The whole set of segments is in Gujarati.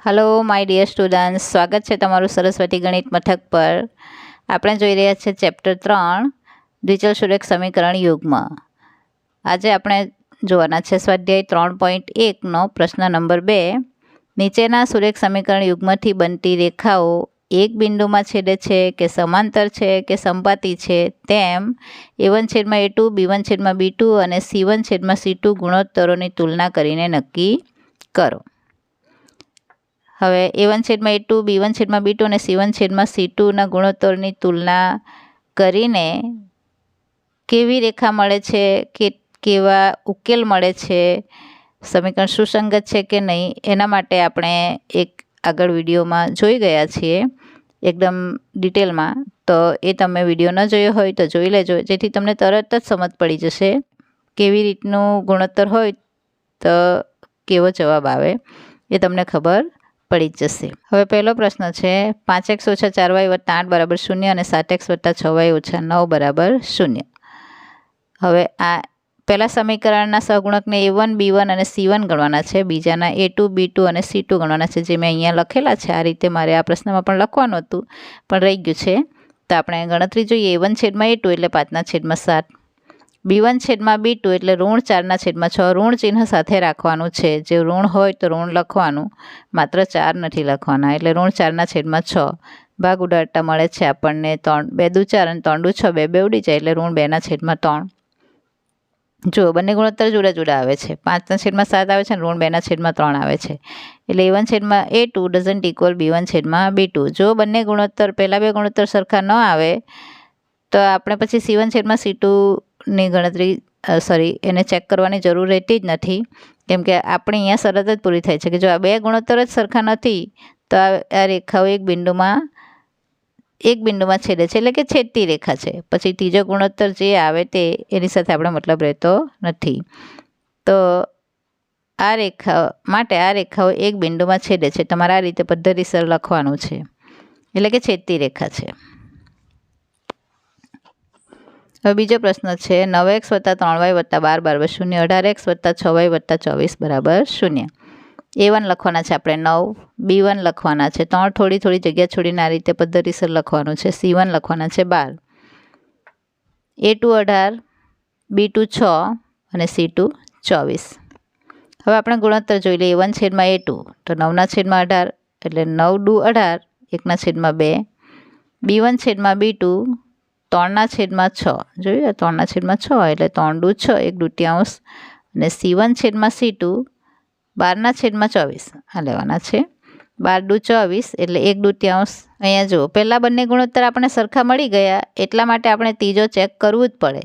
हेलो माय डियर स्टूडेंट्स, स्वागत है तमारू सरस्वती गणित मथक पर। આપણે જોઈ રહ્યા છે ચેપ્ટર 3 દ્વિચલ સુરેખ સમીકરણ યુગ્મ। આજે આપણે જોવાના છે સ્વાધ્યાય 3.1 નો પ્રશ્ન નંબર 2। નીચેના સુરેખ સમીકરણ યુગ્મથી બનતી રેખાઓ એક બિંદુમાં છેદે છે કે સમાંતર છે કે સંપાતી છે તેમ a1/a2 b1/b2 અને c1/c2 ગુણોત્તરોની તુલના કરીને નક્કી કરો। હવે a1/a2 b1/b2 અને c1/c2 ના ગુણોત્તરની તુલના કરીને કેવી રેખા મળે છે કે કેવા ઉકેલ મળે છે, સમીકરણ સુસંગત છે કે નહીં, એના માટે આપણે એક આગળ વિડીયોમાં જોઈ ગયા છીએ એકદમ ડિટેલમાં। તો એ તમે વિડીયો ન જોયો હોય તો જોઈ લેજો, જેથી તમને તરત જ સમજ પડી જશે કેવી રીતનું ગુણોત્તર હોય તો કેવો જવાબ આવે એ તમને ખબર પડી જશે। હવે પહેલો પ્રશ્ન છે 5x - 4y + 8 = 0 અને 7x + 6y - 9 = 0। હવે આ પહેલા સમીકરણના સહગુણકને a1 b1 અને c1 ગણવાના છે, બીજાના a2 b2 અને c2 ગણવાના છે, જે મેં અહીંયા લખેલા છે। આ રીતે મારે આ પ્રશ્નમાં પણ લખવાનું હતું પણ રહી ગયું છે, તો આપણે ગણતરી જોઈએ। a1/a2 એટલે 5/7, b1/b2 એટલે -4/6 ઋણ ચિહ્ન સાથે રાખવાનું છે। જે ઋણ હોય તો ઋણ લખવાનું, માત્ર 4 નથી લખવાના, એટલે -4/6 ભાગ ઉડાડતા મળે છે આપણને 3 2 દુ 4 અને 3 દુ 6, 2 2 ઉડી જાય એટલે -2/3। જો બંને ગુણોત્તર જુદા જુદા આવે છે, 5/7 આવે છે અને -2/3 આવે છે, એટલે a1/a2 ડઝન્ટ ઇક્વલ b1/b2। જો બંને ગુણોત્તર પહેલા બે ગુણોત્તર સરખા ન આવે તો આપણે પછી c1/c2 ની ગણતરી એને ચેક કરવાની જરૂર રહેતી જ નથી, કેમ કે આપણે અહીંયા શરત જ પૂરી થાય છે કે જો આ બે ગુણોત્તર જ સરખા નથી તો આ રેખાઓ એક બિંદુમાં છેદે છે, એટલે કે છેદતી રેખા છે। પછી ત્રીજો ગુણોત્તર જે આવે તે એની સાથે આપણે મતલબ રહેતો નથી। તો આ રેખાઓ એક બિંદુમાં છેદે છે, તમારે આ રીતે પદ્ધતિસર લખવાનું છે, એટલે કે છેદતી રેખા છે। હવે બીજો પ્રશ્ન છે 9x + 3y + 12 = 0, 18x + 6y + 24 = 0। a1 લખવાના છે આપણે 9, b1 લખવાના છે 3, થોડી જગ્યા છોડીને આ રીતે પદ્ધતિસર લખવાનું છે, c1 લખવાના છે 12, a2 18, b2 6 અને c2 24। હવે આપણે ગુણોત્તર જોઈ લઈએ। a1/a2 તો 9/18 એટલે 9 દુ 18, 1/2, b1/b2 3/6, જોયું 3/6 એટલે 3 દુ 6, 1/2, અને c1/c2 12/24 આ લેવાના છે, 12 દુ 24 એટલે 1/2। અહીંયા જુઓ પહેલાં બંને ગુણોત્તર આપણે સરખા મળી ગયા, એટલા માટે આપણે ત્રીજો ચેક કરવું જ પડે।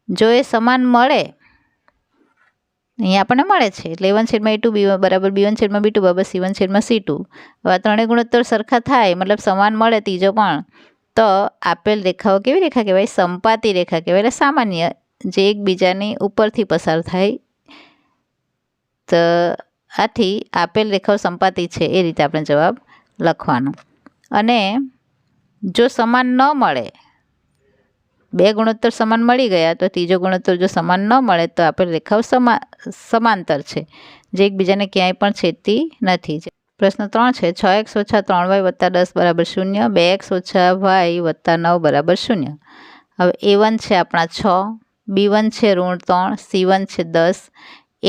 જો એ સમાન મળે, અહીંયા આપણને મળે છે એટલે a1/a2 = b1/b2 = c1/c2। હવે આ ત્રણેય ગુણોત્તર સરખા થાય, મતલબ સમાન મળે ત્રીજો પણ, તો આપેલ રેખાઓ કેવી રેખા કહેવાય? સંપાતી રેખા કહેવાય, એટલે સામાન્ય જે એકબીજાની ઉપરથી પસાર થાય। તો આથી આપેલ રેખાઓ સંપાતી છે એ રીતે આપણે જવાબ લખવાનો। અને જો સમાન ન મળે, બે ગુણોત્તર સમાન મળી ગયા તો ત્રીજો ગુણોત્તર જો સમાન ન મળે તો આપેલ રેખાઓ સમાંતર છે, જે એકબીજાને ક્યાંય પણ છેદતી નથી। પ્રશ્ન 3 છે 6x - 3y + 10 = 0, 2x - y + 9 = 0। હવે a1 છે આપણા 6, b1 છે -3, c1 છે 10,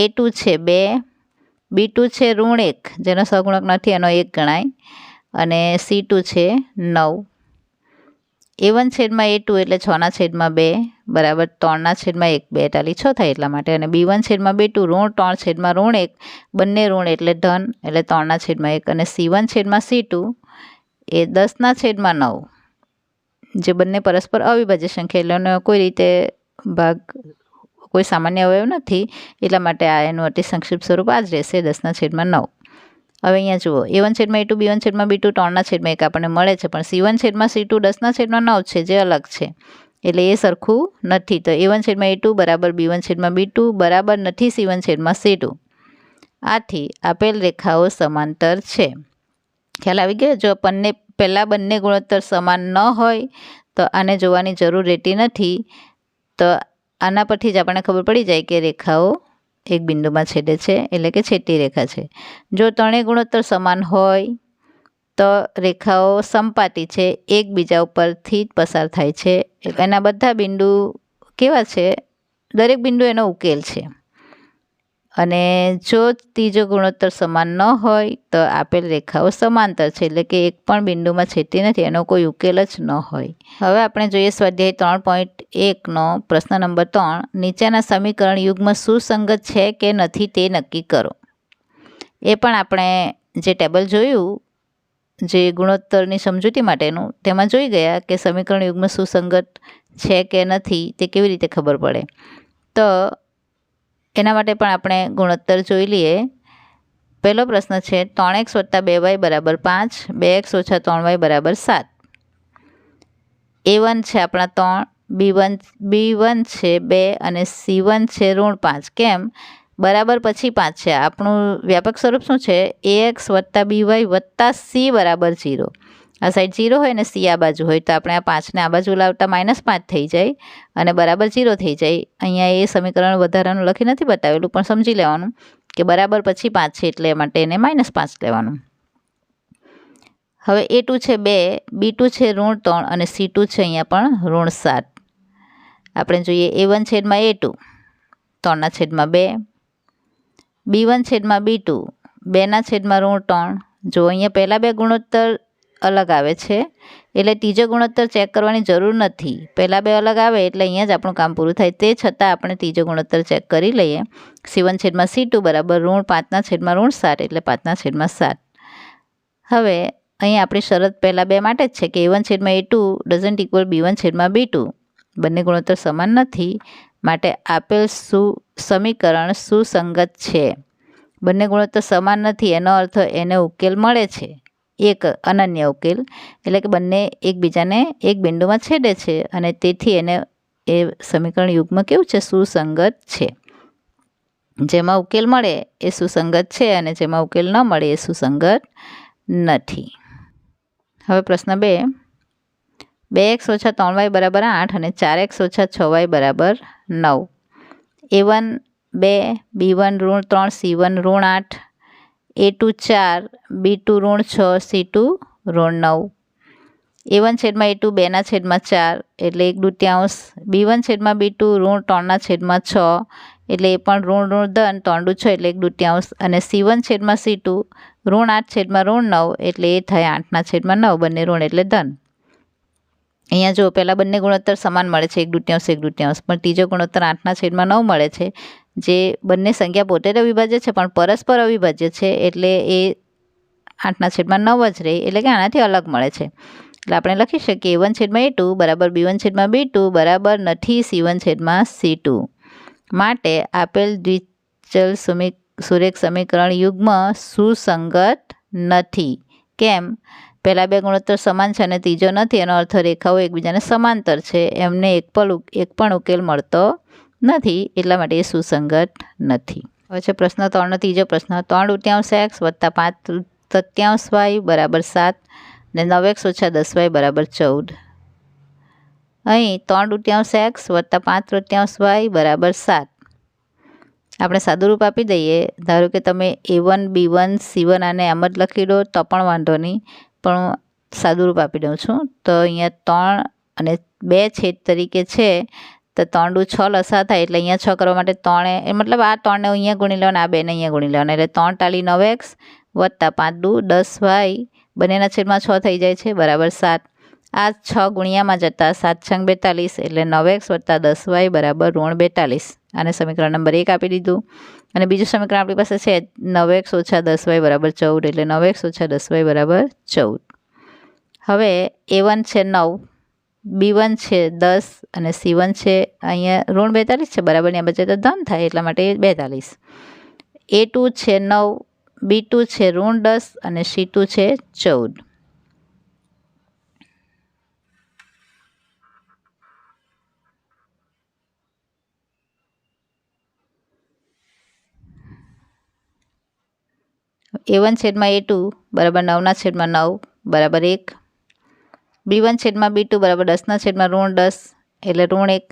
a2 છે 2, b2 છે -1 જેનો સહગુણક નથી એનો 1 ગણાય, અને c2 છે 9। a1/a2 એટલે 6/2 બરાબર 3/1, 2 ટાલી 6 થાય એટલા માટે, અને b1/b2 -3/1 બંને ઋણ એટલે ધન એટલે 3/1, અને c1/c2 એ 10/9, જે બંને પરસ્પર અવિભાજ્ય સંખ્યા એટલે એનો કોઈ રીતે ભાગ કોઈ સામાન્ય અવયવ નથી, એટલા માટે આ એનું અતિ સંક્ષિપ્ત સ્વરૂપ આ જ રહેશે 10/9। હવે અહીંયા જુઓ a1/a2 b1/b2 3/1 આપણને મળે છે, પણ c1/c2 10/9 છે, જે અલગ છે, એટલે એ સરખું નથી। તો a1/a2 = b1/b2 બરાબર નથી c1/c2। આથી આપેલ રેખાઓ સમાંતર છે। ખ્યાલ આવી ગયો? જો પહેલાં બંને ગુણોત્તર સમાન ન હોય તો આને જોવાની જરૂર રહેતી નથી, તો આના પરથી જ આપણને ખબર પડી જાય કે રેખાઓ એક બિંદુમાં છેદે છે એટલે કે છેદતી રેખા છે. જો ત્રણેય ગુણોત્તર સમાન હોય તો રેખાઓ સમપાતી છે, એકબીજા ઉપરથી જ પસાર થાય છે. એના બધા બિંદુ કેવા છે? દરેક બિંદુ એનો ઉકેલ છે. અને જો ત્રીજો ગુણોત્તર સમાન ન હોય તો આપેલ રેખાઓ સમાંતર છે, એટલે કે એક પણ બિંદુમાં છેદતી નથી, એનો કોઈ ઉકેલ જ ન હોય. હવે આપણે જોઈએ સ્વાધ્યાય 3.1નો પ્રશ્ન નંબર 3. નીચેના સમીકરણ યુગ્મ સુસંગત છે કે નથી તે નક્કી કરો. એ પણ આપણે જે ટેબલ જોયું, જે ગુણોત્તરની સમજૂતી માટેનું, તેમાં જોઈ ગયા કે સમીકરણ યુગ્મ સુસંગત છે કે નથી તે કેવી રીતે ખબર પડે. તો એના માટે પણ આપણે ગુણોત્તર જોઈ લઈએ. પહેલો પ્રશ્ન છે 3x + 2y = 5, 2x - 3y = 7. A1 છે આપણા 3, B1 છે 2 અને C1 છે -5. કેમ? બરાબર પછી 5 છે. આપણું વ્યાપક સ્વરૂપ શું છે? ax + by + c = 0. આ સાઈડ 0 હોય ને c આ બાજુ હોય તો આપણે આ 5ને આ બાજુ લાવતા -5 થઈ જાય અને બરાબર 0 થઈ જાય. અહીંયા એ સમીકરણ વધારાનું લખી નથી બતાવેલું, પણ સમજી લેવાનું કે બરાબર પછી 5 છે એટલે માટે એને -5 લેવાનું. હવે A2 છે 2, B2 છે -3 અને C2 છે અહીંયા પણ -7. આપણે જોઈએ A1 / A2 3/2, B1 / B2 2/3. જો અહીંયા પહેલા બે ગુણોત્તર અલગ આવે છે એટલે ત્રીજો ગુણોત્તર ચેક કરવાની જરૂર નથી. પહેલાં બે અલગ આવે એટલે અહીંયા જ આપણું કામ પૂરું થાય. તે છતાં આપણે ત્રીજો ગુણોત્તર ચેક કરી લઈએ. C1 / C2 = -5/7 એટલે 5/7. હવે અહીંયા આપણી શરત પહેલાં બે માટે જ છે કે A1 / A2 = B1 / B2. બંને ગુણોત્તર સમાન નથી, માટે આપેલ સમીકરણ સુસંગત છે. બંને ગુણોત્તર સમાન નથી એનો અર્થ એને ઉકેલ મળે છે, એક અનન્ય ઉકેલ, એટલે કે બંને એકબીજાને એક બિંદુમાં છેદે છે અને તેથી એને એ સમીકરણ યુગ્મ કેવું છે? સુસંગત છે. જેમાં ઉકેલ મળે એ સુસંગત છે અને જેમાં ઉકેલ ન મળે એ સુસંગત નથી. હવે પ્રશ્ન 2. 2x - 3y = 8 અને 4x - 6y = 9. A1 2, B1 -3, C1 -8, A2 4, B2 -6, C2 -9. A1 / A2 2/4 એટલે 1/2, B1 / B2 -3/6 એટલે એ પણ ધન 3/6 એટલે 1/2 અને C1 / C2 8/9 એટલે એ થાય 8/9, બંને ઋણ એટલે ધન. અહીંયા જો પહેલાં બંને ગુણોત્તર સમાન મળે છે 1/2 1/2, પણ ત્રીજો ગુણોત્તર 8/9 મળે છે. જે બંને સંખ્યા પોતે તો અવિભાજ્ય છે પણ પરસ્પર અવિભાજ્ય છે એટલે એ 8/9 જ રહે, એટલે કે આનાથી અલગ મળે છે. એટલે આપણે લખી શકીએ A1 / A2 = B1 / B2 બરાબર નથી C1 / C2. માટે આપેલ દ્વિચલ સુરેખ સમીકરણ યુગ્મ સુસંગત નથી. કેમ? પહેલાં બે ગુણોત્તર સમાન છે અને ત્રીજો નથી, એનો અર્થ રેખાઓ એકબીજાને સમાંતર છે, એમને એક પણ ઉકેલ મળતો નથી, એટલા માટે એ સુસંગત નથી. હવે છે પ્રશ્ન 3નો ત્રીજો પ્રશ્ન. 3/2x + 5/3y = 7 અને 9x - 10y = 14. અહીં 3/2x + 5/3y = 7. આપણે સાદુરૂપ આપી દઈએ. ધારો કે તમે A1 B1 C1 આને એમ જ લખી દો તો પણ વાંધો નહીં, પણ સાદુરૂપ આપી દઉં છું. તો અહીંયા 3 અને 2 છેદ તરીકે છે તો 3×6 લસા થાય એટલે અહીંયા 6 કરવા માટે 3 મતલબ આ 3ને અહીંયા ગુણી લેવાના, આ 2ને અહીંયા ગુણી લેવાના, એટલે 3 ટાલી 9x + 5×10y બંનેના છેદમાં 6 થઈ જાય છે બરાબર 7. આ 6 ગુણ્યામાં જતાં 7×6 = 42 એટલે 9x + 10y = -42. આને સમીકરણ નંબર 1 આપી દીધું. અને બીજું સમીકરણ આપણી પાસે છે 9x - 10y = 14 એટલે 9x - 10y = 14. હવે A1 છે 9, B1 છે 10 અને C1 છે અહીંયા -42 છે બરાબર, ત્યાં બચે તો ધન થાય એટલા માટે 42. A2 છે 9, B2 છે -10 અને C2 છે 14. A1 / A2 = 9/9 = 1. B1 / B2 = 10/10 એટલે -1.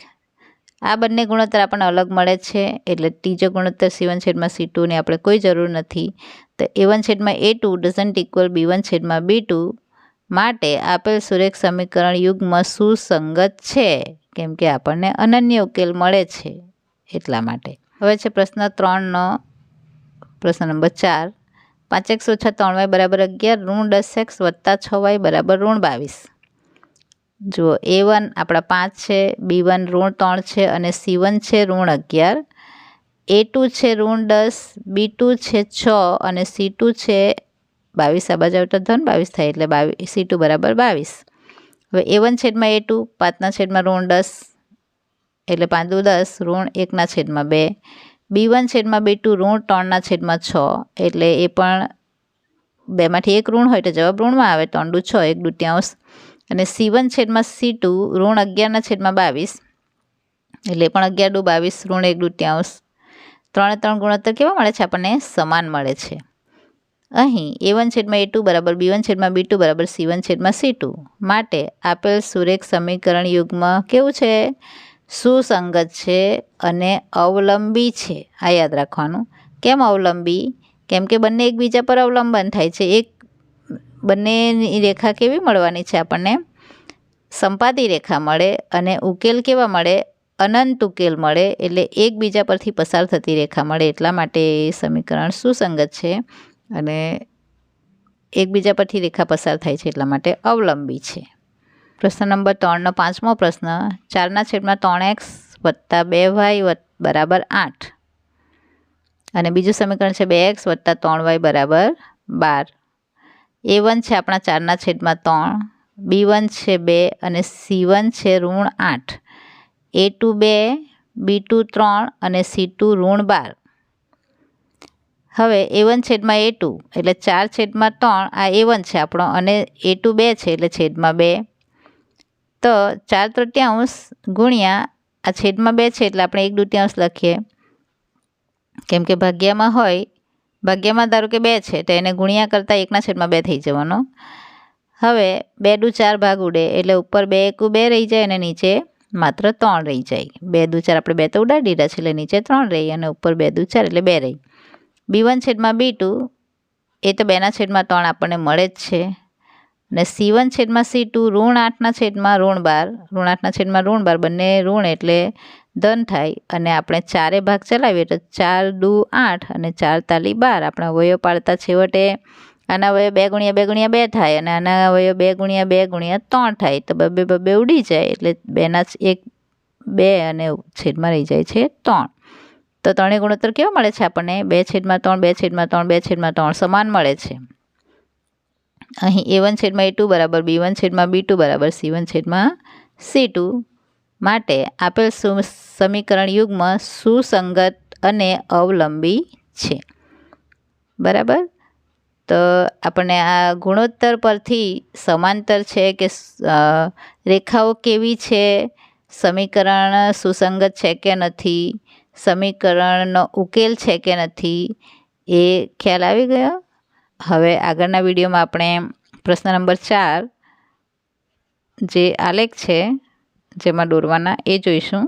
આ બંને ગુણોત્તર આપણને અલગ મળે છે એટલે ત્રીજો ગુણોત્તર C1/C2 ની આપણે કોઈ જરૂર નથી. તો A1/A2 ડઝન્ટ ઇક્વલ B1/B2 માટે આપેલ સુરેખ સમીકરણ યુગ્મ સુસંગત છે, કેમ કે આપણને અનન્ય ઉકેલ મળે છે એટલા માટે. હવે છે પ્રશ્ન 3નો પ્રશ્ન નંબર 4. 5x - 3y = 11 ઋણ 10x + 6y = -22. જુઓ, A1 આપણા 5 છે, B1 ઋણ 3 છે અને C1 છે ઋણ 11. A2 છે ઋણ 10, B2 છે 6 અને C2 છે 22. આ બાજુ આવતા ધન 22 થાય એટલે C2 = 22. હવે A1/A2 5/(-10) એટલે 5 × 10 ઋણ 1/2. B1/B2 ઋણ 3/6 એટલે એ પણ 2માંથી 1 ઋણ હોય તો જવાબ ઋણમાં આવે. 3 × 6 1/2. અને C1/C2 ઋણ 11/22 એટલે પણ 11 × 22 ઋણ 1/2. 3 3 ગુણોત્તર કેવા મળે છે આપણને? સમાન મળે છે. અહીં A1/A2 = B1/B2 = C1/C2 માટે આપેલ સુરેખ સમીકરણ યુગ્મ કેવું છે? સુસંગત છે અને અવલંબી છે. આ યાદ રાખવાનું. કેમ અવલંબી? કેમ કે બંને એકબીજા પર અવલંબન થાય છે. બંનેની રેખા કેવી મળવાની છે આપણને? સંપાતી રેખા મળે અને ઉકેલ કેવા મળે? અનંત ઉકેલ મળે. એટલે એકબીજા પરથી પસાર થતી રેખા મળે. એટલા માટે એ સમીકરણ સુસંગત છે અને એકબીજા પરથી રેખા પસાર થાય છે એટલા માટે અવલંબી છે. પ્રશ્ન નંબર 3નો 5મો પ્રશ્ન. 4/3x + 2y = 8 અને બીજું સમીકરણ છે 2x + 3y = 12. A1 છે આપણા 4/3, B1 છે 2 અને C1 છે ઋણ 8. A2 2, B2 3 અને C2 ઋણ 12. હવે A1/A2 એટલે 4/3 આ A1 છે આપણો અને A2 2 છે એટલે છેદમાં 2. તો 4/3 ગુણ્યા આ છેદમાં 2 છે એટલે આપણે 1/2 લખીએ. કેમ કે ભાગ્યમાં હોય, ભાગ્યમાં ધારો કે 2 છે તો એને ગુણ્યા કરતાં 1/2 થઈ જવાનો. હવે 2 × 4 ભાગ ઉડે એટલે ઉપર 2 × 2 રહી જાય અને નીચે માત્ર 3 રહી જાય. 2 × 4 આપણે 2 તો ઉડાડી દીધા છે એટલે નીચે 3 રહી અને ઉપર 2 × 4 એટલે 2 રહી. B1/B2 એ તો 2/3 આપણને મળે જ છે અને C1/C2 ઋણ 8/12 ઋણ 8/12 બંને ઋણ એટલે ધન થાય અને આપણે 4 ભાગ ચલાવીએ તો 4 દુ 8 અને 4 તાલી 12. આપણા અવયવ પાડતા છેવટે આના અવયવ 2 × 2 × 2 થાય અને આના અવયવ 2 × 2 × 3 થાય. તો 2 ઉડી જાય એટલે 2 અને છેદમાં રહી જાય છે 3. તો ત્રણેય ગુણોત્તર કેવો મળે છે આપણને? 2/3 2/3 2/3 સમાન મળે છે. અહીં A1/A2 = B1/B2 = C1/C2 માટે આપેલ સમીકરણ યુગ્મ સુસંગત અને અવલંબી છે. બરાબર. તો આપણને આ ગુણોત્તર પરથી સમાંતર છે કે રેખાઓ કેવી છે, સમીકરણ સુસંગત છે કે નથી, સમીકરણનો ઉકેલ છે કે નથી, એ ખ્યાલ આવી ગયો. હવે આગળના વિડીયોમાં આપણે પ્રશ્ન નંબર 4 જે આલેખ છે જેમાં દોરવાના એ જોઈશું.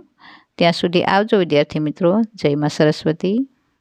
ત્યાં સુધી આવજો વિદ્યાર્થી મિત્રો. જય માં સરસ્વતી.